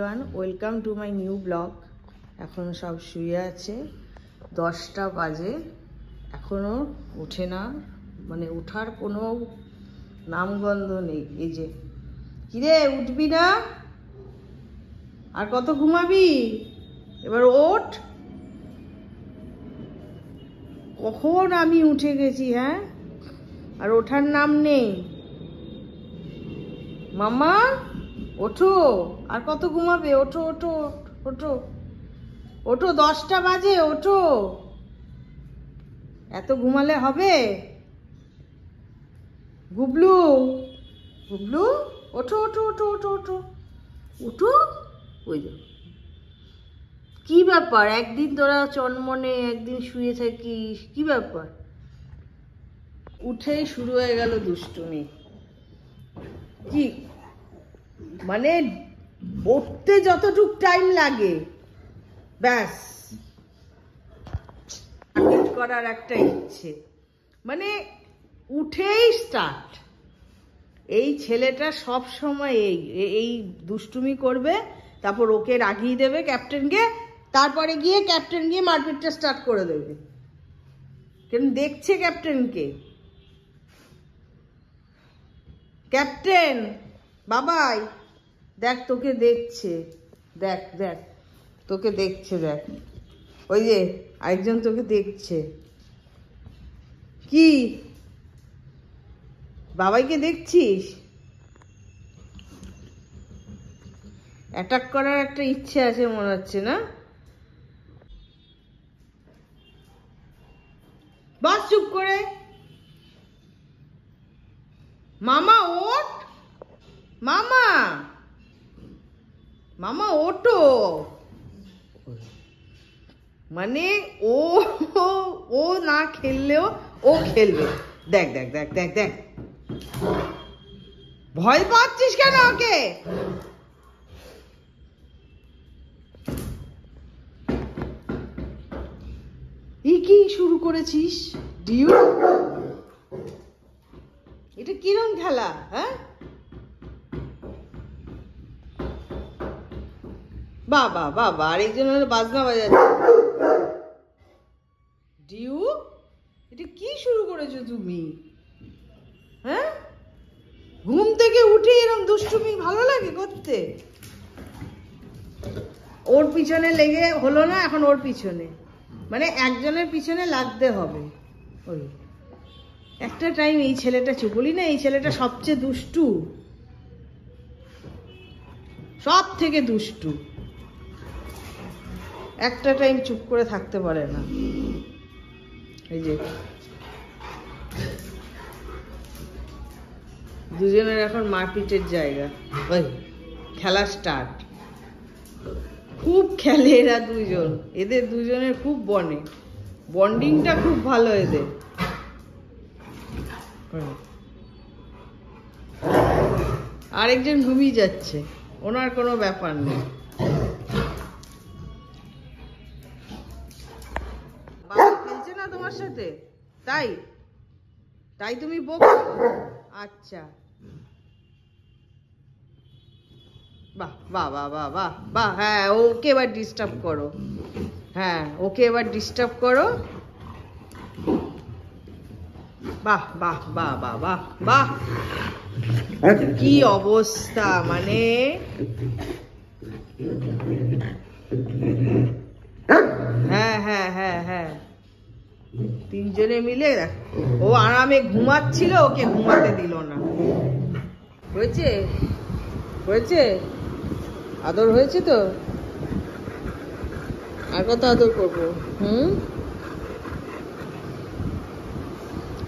Everyone, welcome to my new blog. এখন সব শুয়ে আছে, 10টা বাজে, এখনও ওঠে না, মানে ওঠার কোনো নামগন্ধ নেই। এই যে, কিরে উঠবি না? আর কত ঘুমাবি? এবার ওঠ। কখন আমি উঠে গেছি, হ্যাঁ, আর ওঠার নাম নেই। মামা ওঠো, আর কত ঘুমাবে? ওঠো ওঠো ওঠো ওঠো, 10টা বাজে, ওঠো। এত ঘুমালে হবে? গুবলু, গুবলু, ওঠো ওঠো ওঠো ওঠো ওঠো ওঠো। ওই যে, কি ব্যাপার? একদিন তোরা চনমনে, একদিন শুয়ে থাকিস, কি ব্যাপার? উঠেই শুরু হয়ে গেল দুষ্টুমি। কি মানে, উঠতে যতটুক টাইম লাগে, ব্যাস করার একটা ইচ্ছে, মানে উঠেই স্টার্ট। এই ছেলেটা সব সময় এই দুষ্টুমি করবে, তারপর ওকে রাগিয়ে দেবে ক্যাপ্টেনকে, তারপরে গিয়ে ক্যাপ্টেন গিয়ে মারপিটটা স্টার্ট করে দেবে। কেন দেখছে ক্যাপ্টেনকে? ক্যাপ্টেন বাবাই, দেখ তোকে দেখছে, দেখ দেখ তোকে দেখছে, দেখ ওই যে আরেকজন তোকে দেখছে। কি বাবাইকে দেখছিস? অ্যাটাক করার একটা ইচ্ছে আছে মনে হচ্ছে, না? বাস চুপ করে। মামা ওঠ, মামা, মামা ওঠো। মানে ও ও না খেললেও ও খেলবে। দেখ দেখ দেখ দেখ দেখ, ভয় পাচ্ছিস কেন ওকে? কি শুরু করেছিস? ডিউ, এটা কিরম খেলা? হ্যাঁ, বাবা বাবা, আরেকজন বাজনা বাজাচ্ছে। ডিউ, এটা কি শুরু করেছো তুমি? হ্যাঁ, ঘুম থেকে উঠে এরকম দুষ্টুমি ভালো লাগে করতে? ওর পিছনে লেগে হলো না, এখন ওর পিছনে, মানে একজনের পিছনে লাগতে হবে। ওই একটা টাইম এই ছেলেটা চুপ, বলি না, এই ছেলেটা সবচেয়ে দুষ্টু, সব থেকে দুষ্টু। একটা টাইম চুপ করে থাকতে পারে না। এই যে দুজনের এখন মারপিটের জায়গা, ওই খেলা স্টার্ট। খুব খেলে এরা দুজন, এদের দুজনের খুব বন্ডিংটা খুব ভালো এদের। আরেকজন ঘুমিয়ে যাচ্ছে, ওনার কোনো ব্যাপার নেই। বাবা খেলছে না তোমার সাথে, তাই তাই তুমি বকছো? আচ্ছা, বাহ বাহ বাহ বাহ বাহ বাহ, হ্যাঁ ওকে এবার ডিস্টার্ব করো, হ্যাঁ ওকে এবার ডিস্টার্ব করো। বাহ বাহ বাহ বাহ বাহ বাহ, কি অবস্থা! মানে হ্যাঁ হ্যাঁ হ্যাঁ হ্যাঁ, তিনজনে মিলে ও আরামে ঘুমাচ্ছিল, ওকে ঘুমাতে দিল না। হয়েছে হয়েছে, আদর হয়েছে তো? আর কত আদর করবো?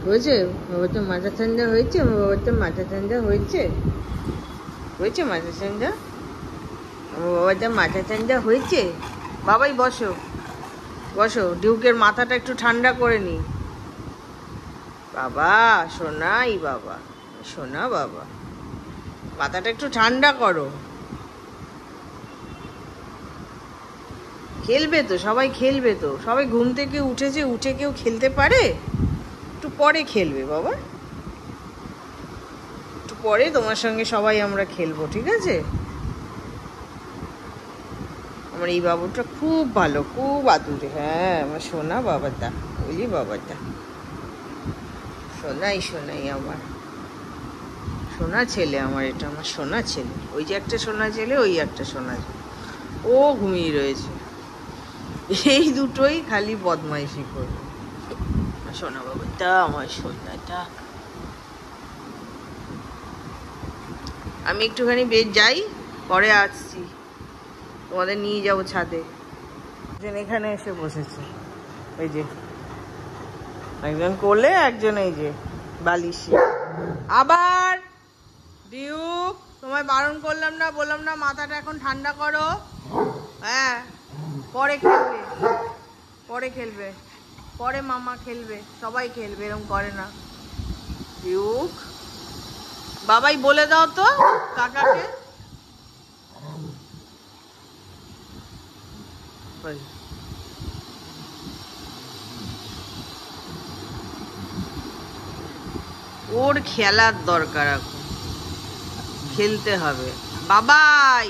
হয়েছে? বাবার তো মাথা ঠান্ডা হয়েছে, আমার বাবার তো মাথা ঠান্ডা হয়েছে, হয়েছে মাথা ঠান্ডা, আমার বাবার তো মাথা ঠান্ডা হয়েছে। বাবাই বসো বসো, ডিউকের মাথাটা একটু ঠান্ডা করে নি। বাবা সোনাই, বাবা সোনা, বাবা মাথাটা একটু ঠান্ডা করো। খেলবে তো সবাই, খেলবে তো সবাই, ঘুম থেকে উঠেছে, উঠে কেউ খেলতে পারে? একটু পরে খেলবে বাবা, একটু পরে তোমার সঙ্গে সবাই আমরা খেলবো, ঠিক আছে? আমার এই বাবুটা খুব ভালো, খুব আদুরে। হ্যাঁ, আমার সোনা বাবাটা, ওই বাবাটা সোনাই সোনাই, আমার সোনা ছেলে। আমার এটা আমার সোনা ছেলে। ওই যে একটা সোনা ছেলে, ওই একটা সোনা ছেলে, ও ঘুমিয়ে রয়েছে। এই দুটোই খালি বদমাইশি করবে। সোনা বাবাটা, আমার সোনাটা। আমি একটুখানি বেশ যাই, পরে আসছি, তোমাদের নিয়ে যাবো ছাদে। একজন এখানে এসে বসেছে, এই যে একজন কোলে, একজন এই যে বালিশে। আবার ডিউক, তোমায় বারণ করলাম না, বললাম না মাথাটা এখন ঠান্ডা করো। হ্যাঁ, পরে খেলবে, পরে খেলবে, পরে মামা খেলবে, সবাই খেলবে, এরকম করে না। ডিউক, বাবাই বলে দাও তো কাকাকে। ওর খেলার দরকার, এখন খেলতে হবে। বাবাই,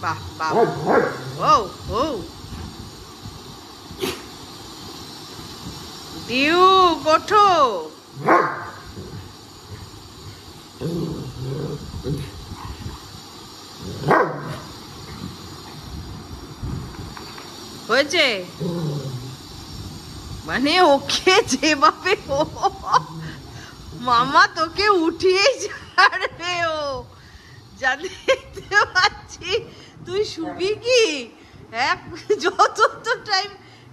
বাহ বাহ, ও ও ডিউক ওঠো। হয়েছে মানে ওকে যেভাবে মামা তোকে উঠিয়ে ছাড়বে, ও যা দেখতে পাচ্ছি। তুই শুবি কি? এক যত টাইম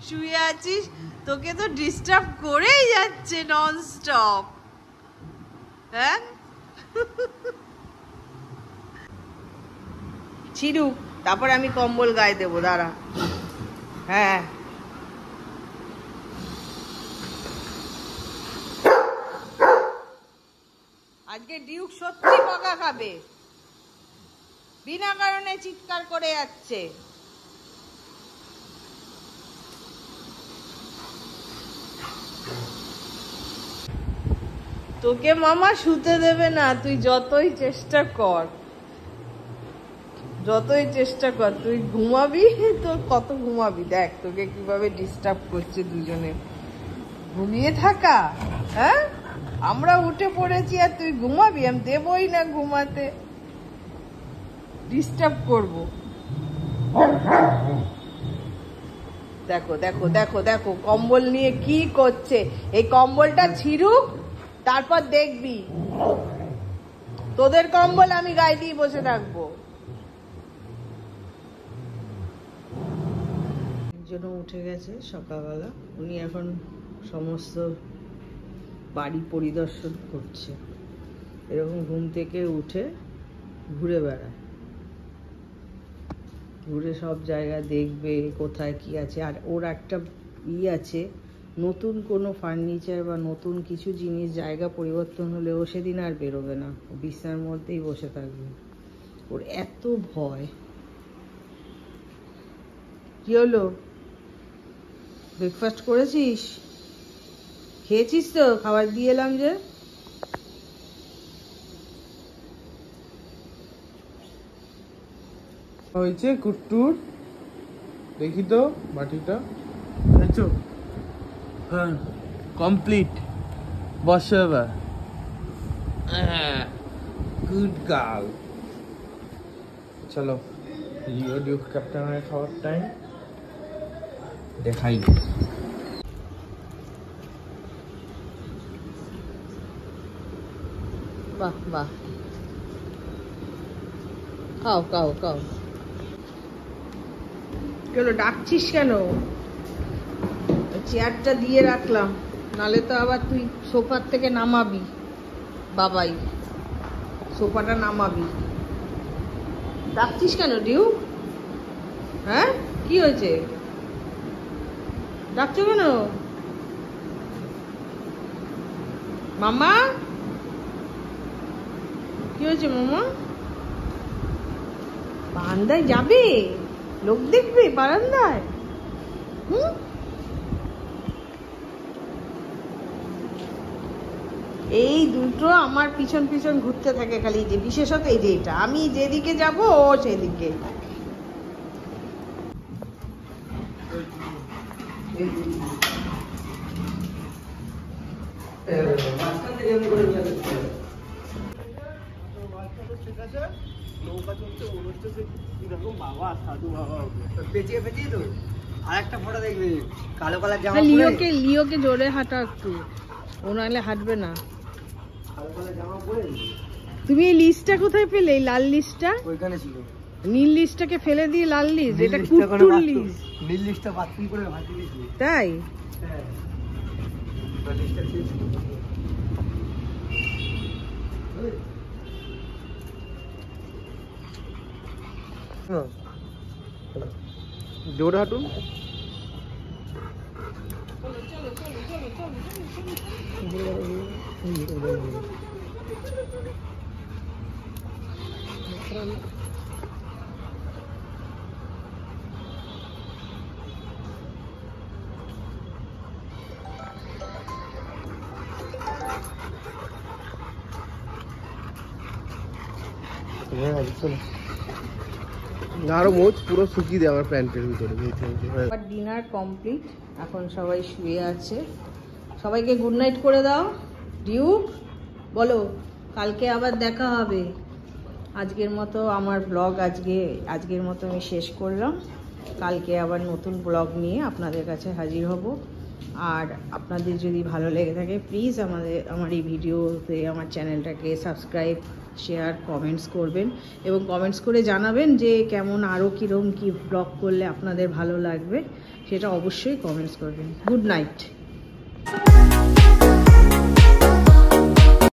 শুয়ে আছিস, তোকে তো ডিস্টার্ব করেই যাচ্ছে নন স্টপ। হ্যাঁ, ছিড়ুক, তারপর আমি কম্বল গায়ে দেবো, দাঁড়া। হ্যাঁ, আজকে ডিউক সত্যি বকা খাবে, বিনা কারণে চিৎকার করে যাচ্ছে। তোকে মামা শুতে দেবে না, তুই যতই চেষ্টা কর, যতই চেষ্টা কর, তুই ঘুমাবি, তোর কত ঘুমাবি। দেখ তোকে কিভাবে ডিস্টার্ব করছে দুজনে, ঘুমিয়ে থাকা। হ্যাঁ, আমরা উঠে পড়েছি আর তুই ঘুমাবি? আমি দেবই না ঘুমাতে, ডিস্টার্ব করবো। দেখো দেখো দেখো দেখো, কম্বল নিয়ে কি করছে। এই কম্বলটা ছিড়ুক, তারপর দেখবি তোদের কম্বল আমি গায়ে দিয়ে বসে থাকবো। একজনও উঠে গেছে সকালবেলা, উনি এখন সমস্ত বাড়ি পরিদর্শন করছে। এরকম ঘুম থেকে উঠে ঘুরে বেড়ায়, ঘুরে সব জায়গা দেখবে কোথায় কি আছে। আর ওর একটা আছে, নতুন কোনো ফার্নিচার বা নতুন কিছু জিনিস জায়গা পরিবর্তন হলে ও সেদিন আর বেরোবে না, বিছানার মধ্যেই বসে থাকবে। ওর এত ভয়। কি হলো, ব্রেকফাস্ট করেছিস? খেয়েছিস তো? খাবার দিয়ে এলাম যে। হয়েছে কুট্টুর, দেখি তো বাটিটা। হ্যাঁ, কমপ্লিট। বসো এবার। Good girl. চলো, লিও ডিউক ক্যাপ্টেনের খাওয়ার টাইম। দেখাই। বাহ বাহ, খাও খাও খাও। কেন ডাকছিস কেন? চেয়ারটা দিয়ে রাখলাম, নালে তো আবার তুই সোফার থেকে নামাবি। বাবাই, সোফাটা নামাবি। ডাকছিস কেন ডিউ? হ্যাঁ, কি হয়েছে? ডাকছো কেন মামা? কি হয়েছে মামা? বারান্দায় যাবে? লোক দেখবে বারান্দায়? এই দুটো আমার পিছন পিছন ঘুরতে থাকে খালি, যে বিশেষত এই যে এটা, আমি যেদিকে যাব ও সেদিকে। লিওকে জোরে হাঁটা একটু, ও নাহলে হাঁটবে না। তুমি এই লিস্টটা কোথায় পেলে? এই লাল লিস্টটা ওইখানে ছিল। নীল লিস্টটাকে ফেলে দিয়ে লাল লিস্ট, এটা কুট্টুর লিস্ট। নীল লিস্টটা বাথরুম করে ভাজি দিয়েছি। তাই হ্যাঁ, লিস্টটা ছিল। জোরে হাঁটুন। আরো মোচ পুরো শুকিয়ে দেয় আমার প্যান্টের ভিতরে। ডিনার কমপ্লিট, এখন সবাই শুয়ে আছে। সবাইকে গুড নাইট করে দাও। ডিউক বলো, কালকে আবার দেখা হবে। আজকের মতো আমার ব্লগ আজকের মতো আমি শেষ করলাম। কালকে আবার নতুন ব্লগ নিয়ে আপনাদের কাছে হাজির হব। আর আপনাদের যদি ভালো লেগে থাকে প্লিজ আমার এই ভিডিওতে আমার চ্যানেলটাকে সাবস্ক্রাইব, শেয়ার, কমেন্টস করবেন এবং কমেন্টস করে জানাবেন যে কেমন আরও কীরকম কী ব্লগ করলে আপনাদের ভালো লাগবে, সেটা অবশ্যই কমেন্টস করবেন। Good night.